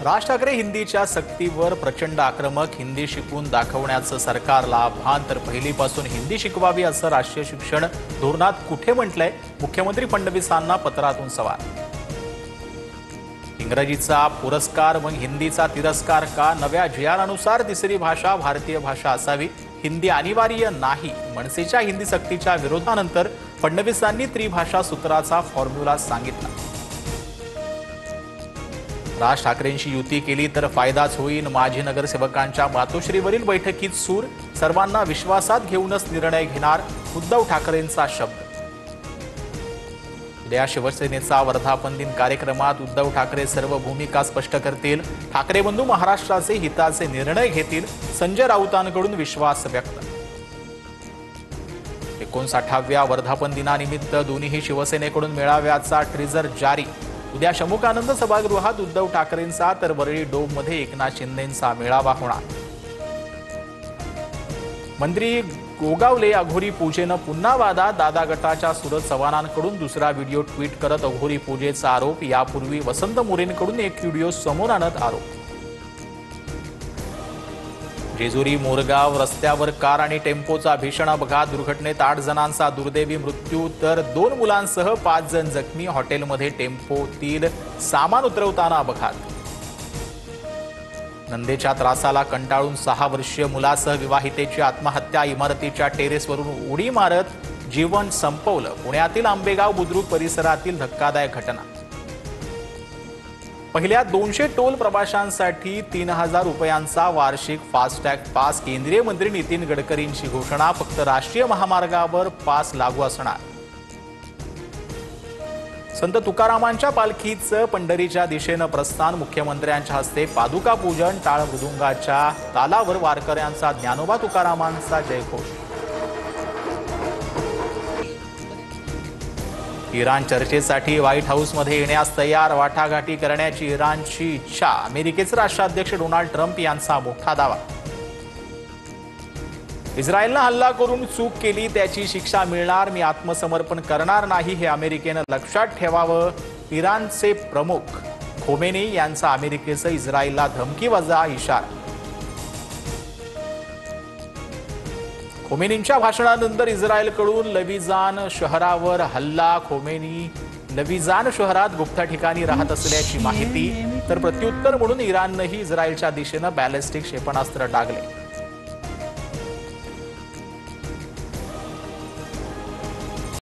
राज ठाकरे हिंदीच्या सक्तीवर प्रचंड आक्रमक. हिंदी शिकवून दाखवण्याचं सरकारला भान, तर पहिलीपासून हिंदी शिकवावी असं राष्ट्रीय शिक्षण धोरणात कुठे म्हटलंय? मुख्यमंत्री फडणवीसांना पत्रातून सवाल. इंग्रजीचा पुरस्कार मग हिंदीचा तिरस्कार का? नव्या GR-अनुसार तिसरी भाषा भारतीय भाषा असावी, हिंदी अनिवार्य नाही. मनसेच्या हिंदी सक्तीच्या विरोधानंतर फडणवीसांनी त्रिभाषा सूत्राचा फॉर्म्युला सांगितला. राज ठाकरेंशी युती केली तर फायदाच होईल. माजी नगरसेवकांच्या मातोश्रीवरील बैठकीत सूर. सर्वांना विश्वासात घेऊनच निर्णय घेणार, उद्धव ठाकरेंचा शब्द. उद्या शिवसेनेचा वर्धापन दिन कार्यक्रमात उद्धव ठाकरे सर्व भूमिका स्पष्ट करतील. ठाकरे बंधू महाराष्ट्राचे हिताचे निर्णय घेतील. संजय राऊतांकडून विश्वास व्यक्त. 59व्या वर्धापन दिनानिमित्त दोन्ही शिवसेनेकडून मेळाव्याचा ट्रिजर जारी. उद्या शमुकानंद सभागृहात उद्धव ठाकरेंचा तर वरळी डोममध्ये एकनाथ शिंदेंचा मेळावा होणार. मंत्री गोगावले अघोरी पूजेनं पुन्हा वादात. दादा गटाच्या सुरत चव्हाणांकडून दुसरा व्हिडिओ ट्विट करत अघोरी पूजेचा आरोप. यापूर्वी वसंत मोरेंकडून एक व्हिडिओ समोर आणत आरोप. जेजुरी मोरगाव रस्त्यावर कार आणि टेम्पोचा भीषण अपघात. दुर्घटनेत 8 जणांचा दुर्दैवी मृत्यू तर 2 मुलांसह 5 जण जखमी. हॉटेलमध्ये टेम्पोतील सामान उतरवताना अपघात. नंदेच्या त्रासाला कंटाळून 6 वर्षीय मुलासह विवाहितेची आत्महत्या. इमारतीच्या टेरेसवरून उडी मारत जीवन संपवलं. पुण्यातील आंबेगाव बुद्रुक परिसरातील धक्कादायक घटना. पहिल्या 200 टोल प्रवाशांसाठी 3000 रुपयांचा वार्षिक फास्टॅग पास. केंद्रीय मंत्री नितीन गडकरींची घोषणा. फक्त राष्ट्रीय महामार्गावर पास लागू असणार. संत तुकारामांच्या पालखीचं पंढरीच्या दिशेनं प्रस्थान. मुख्यमंत्र्यांच्या हस्ते पादुका पूजन. टाळ मृदुंगाच्या तालावर वारकऱ्यांचा ज्ञानोबा तुकारामांचा जयघोष. इराण चर्चेसाठी व्हाईट हाऊसमध्ये येण्यास तयार. वाटाघाटी करण्याची इराणची इच्छा. अमेरिकेचे राष्ट्राध्यक्ष डोनाल्ड ट्रम्प यांचा मोठा दावा. इस्रायलनं हल्ला करून चूक केली त्याची शिक्षा मिळणार. मी आत्मसमर्पण करणार नाही हे अमेरिकेनं लक्षात ठेवावं. इराणचे प्रमुख खोमेनी यांचा अमेरिकेचं इस्रायलला धमकीवजा इशारा. खोमेनींच्या भाषणानंतर इस्रायलकडून लविजान शहरावर हल्ला. खोमेनी लविजान शहरात गुप्त ठिकाणी राहत असल्याची माहिती. तर प्रत्युत्तर म्हणून इराणनंही इस्रायलच्या दिशेनं बॅलिस्टिक क्षेपणास्त्र डागले.